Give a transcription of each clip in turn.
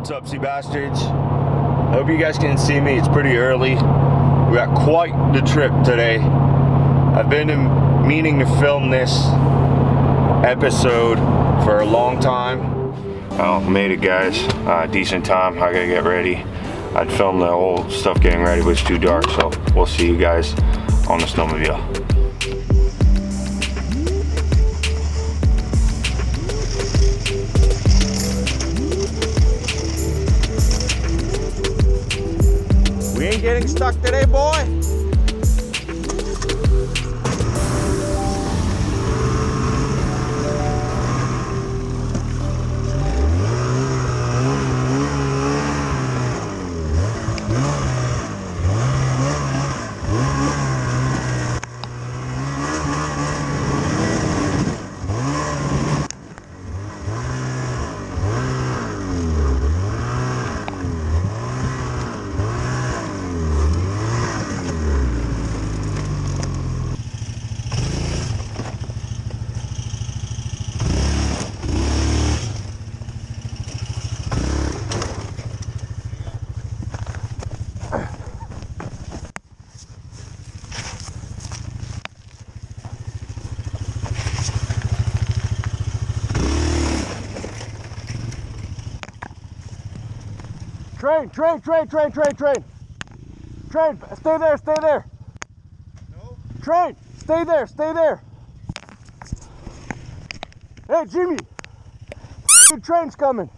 What's up, Seabastards? I hope you guys can see me. It's pretty early. We got quite the trip today. I've been meaning to film this episode for a long time. Well, made it, guys. Decent time. I gotta get ready. I'd filmed the whole stuff getting ready, but it's too dark, so we'll see you guys on the snowmobile. We ain't getting stuck today, boy. Train. Train, stay there. No? Train, stay there. Hey, Jimmy, the train's coming.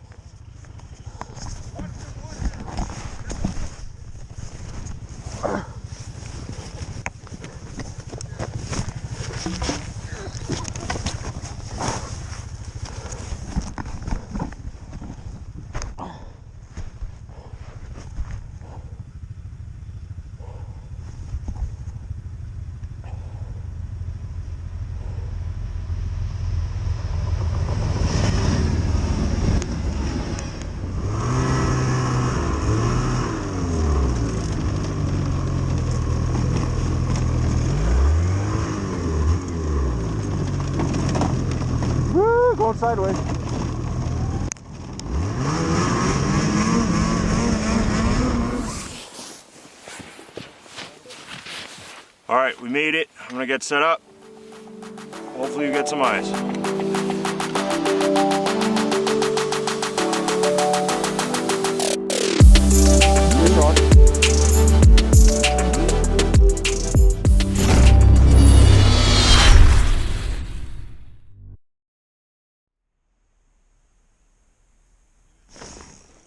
Going sideways. All right, we made it. I'm gonna get set up. Hopefully you get some eyes.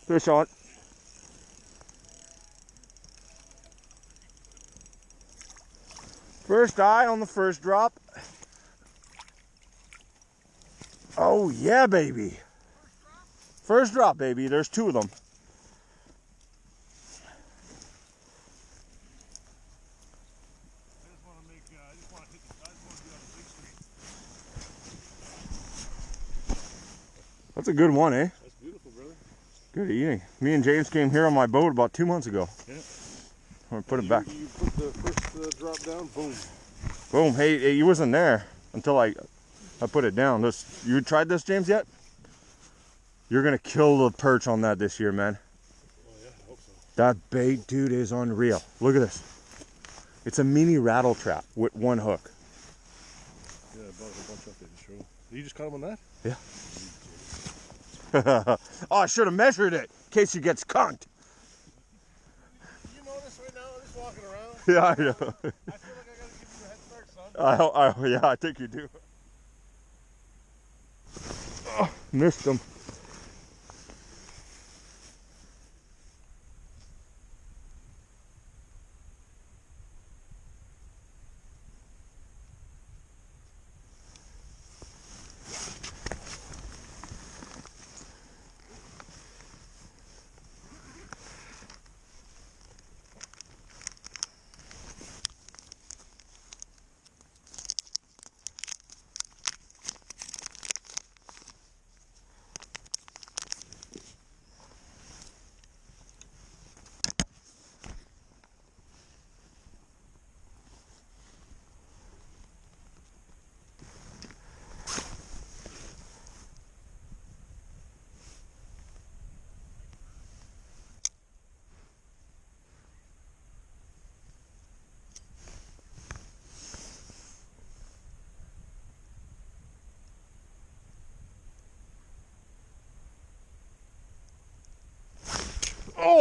Fish on. First eye on the first drop. Oh yeah, baby. First drop, baby. There's two of them. That's a good one, eh? That's beautiful, brother. Good eating. Me and James came here on my boat about 2 months ago. Yeah. I'm gonna put it back. You put the first drop down, boom. Boom. Hey, you wasn't there until I put it down. You tried this, James, yet? You're gonna kill the perch on that this year, man. Oh yeah, I hope so. That bait, dude, is unreal. Look at this. It's a mini rattle trap with one hook. Yeah, I bought a bunch up there to show. You just caught him on that? Yeah. Oh, I should have measured it in case he gets conked. You notice right now, I'm just walking around. Yeah, I know. I feel like I gotta give you a head start, son. Yeah, I think you do. Oh, missed him.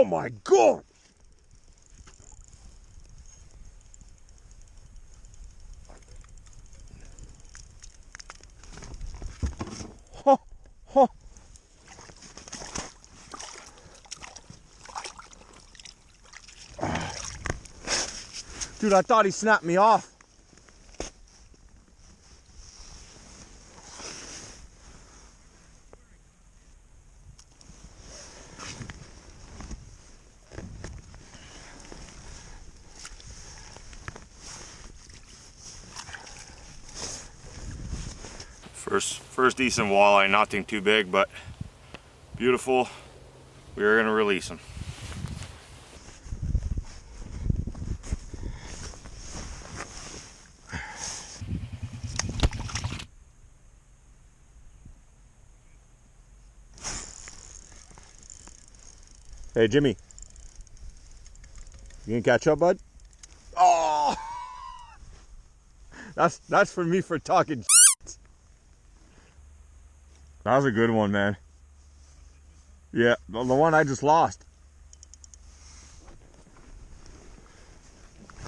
Oh my God! Huh, huh. Dude, I thought he snapped me off. First decent walleye, nothing too big, but beautiful. We are gonna release him. Hey, Jimmy. You gonna catch up, bud? Oh! That's for me for talking shit. That was a good one, man. Yeah, the one I just lost.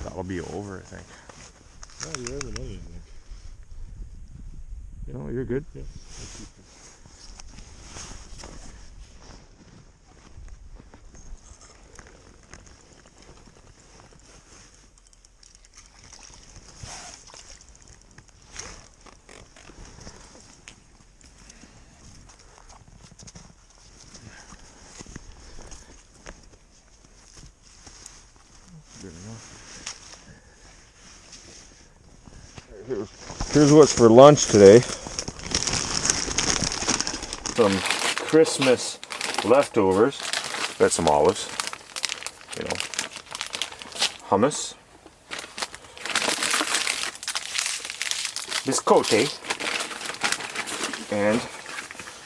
That'll be over, I think. Oh, you have another, I think. No, you're good. Yeah. Good enough. Here's what's for lunch today. Some Christmas leftovers. Got some olives, you know, hummus, biscotti, and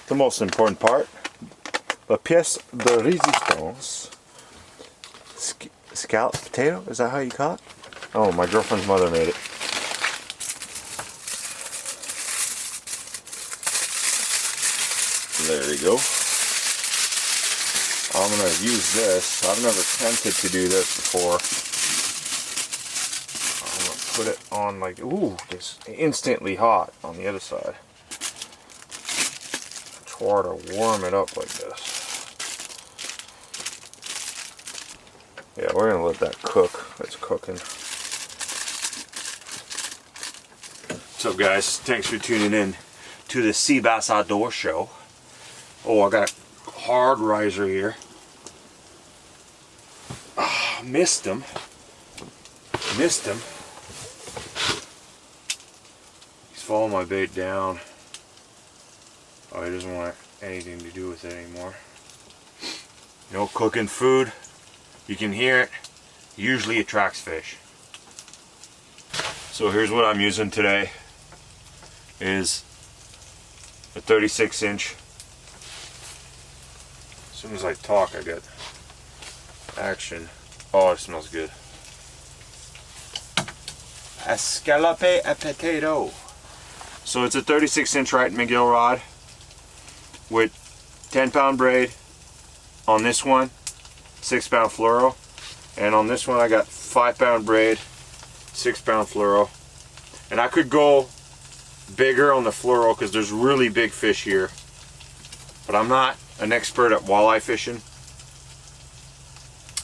the most important part, la pièce de résistance, scalloped potato. Is that how you call it? Oh, my girlfriend's mother made it. There you go. I'm going to use this. I've never attempted to do this before. I'm going to put it on like, ooh, it's instantly hot on the other side. Try to warm it up like this. Yeah, we're going to let that cook. It's cooking. What's up, guys? Thanks for tuning in to the Seabass Outdoor Show. Oh, I got a hard riser here. Oh, missed him. He's following my bait down. Oh, he doesn't want anything to do with it anymore. You know, cooking food, you can hear it, usually attracts fish. So here's what I'm using today. Is a 36-inch. As soon as I talk, I get action. Oh, it smells good. Escalope a potato. So it's a 36-inch Wright McGill rod with 10-pound braid. On this one, 6-pound fluoro. And on this one, I got 5-pound braid, 6-pound fluoro. And I could go bigger on the fluoro because there's really big fish here. But I'm not an expert at walleye fishing.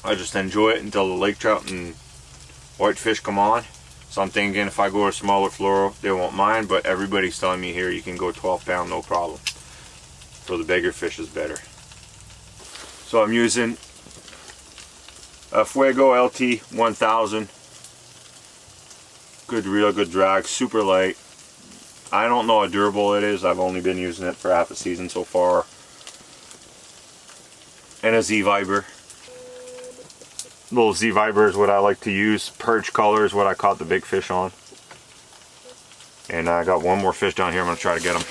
I just enjoy it until the lake trout and whitefish come on. So I'm thinking if I go a smaller fluoro, they won't mind, but everybody's telling me here you can go 12-pound, no problem. So the bigger fish is better. So I'm using a Fuego LT 1000. Real good drag, super light. I don't know how durable it is. I've only been using it for half a season so far. And a Z-Viber. Little Z-Viber is what I like to use. Perch color is what I caught the big fish on. And I got one more fish down here. I'm going to try to get him.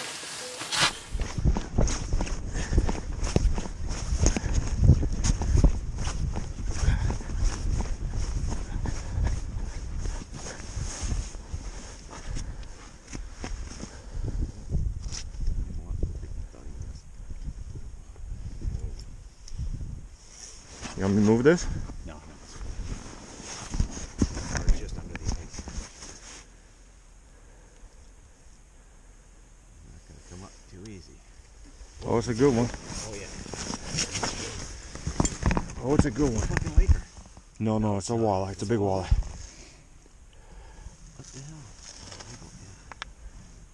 You want me to move this? No. It's just under the ice. Not gonna come up too easy. Oh, it's a good one. Oh yeah. Oh, it's a good one. Fucking laker. No, no, it's a walleye. It's a big walleye. What the hell?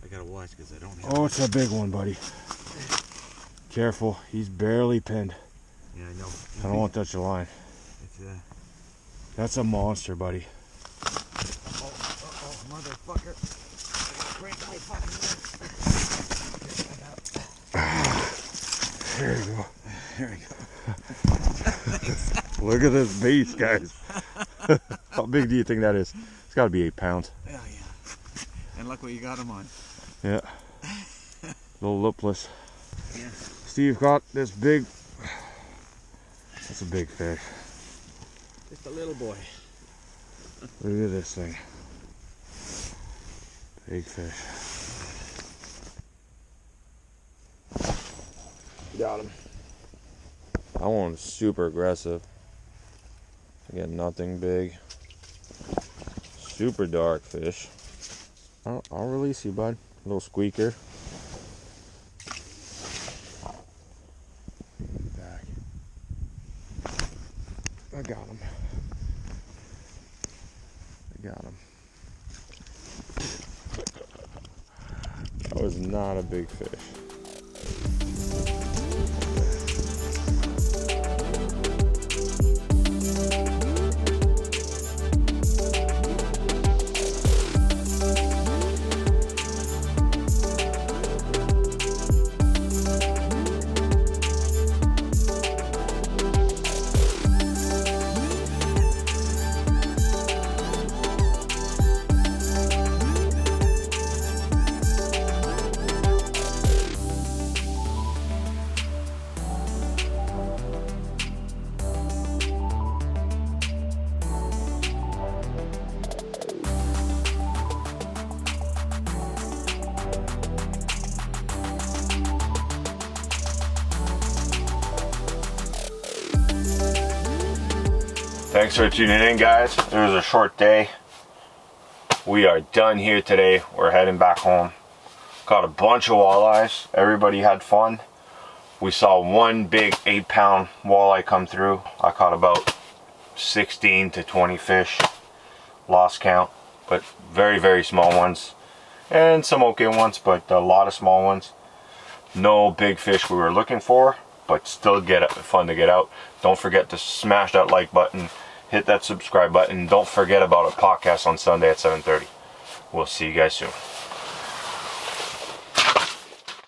I gotta watch because I don't have. Oh, it's a big one, buddy. Careful, he's barely pinned. Yeah, I know. I don't want to touch the line. It's That's a monster, buddy. Oh, motherfucker! Break my fucking There you go. There we go. Look at this beast, guys. How big do you think that is? It's got to be 8 pounds. Yeah. And look what you got him on. Yeah. Little lipless. Yeah. Steve caught this big. That's a big fish. Just a little boy. Look at this thing. Big fish. Got him. That one's super aggressive. Again, nothing big. Super dark fish. I'll release you, bud. Little squeaker. Back. I got him. That was not a big fish. Thanks for tuning in, guys. It was a short day. We are done here today. We're heading back home. Caught a bunch of walleyes. Everybody had fun. We saw one big 8-pound walleye come through. I caught about 16 to 20 fish. Lost count, but very, very small ones. And some okay ones, but a lot of small ones. No big fish we were looking for, but still fun to get out. Don't forget to smash that like button. Hit that subscribe button. Don't forget about a podcast on Sunday at 7:30. We'll see you guys soon.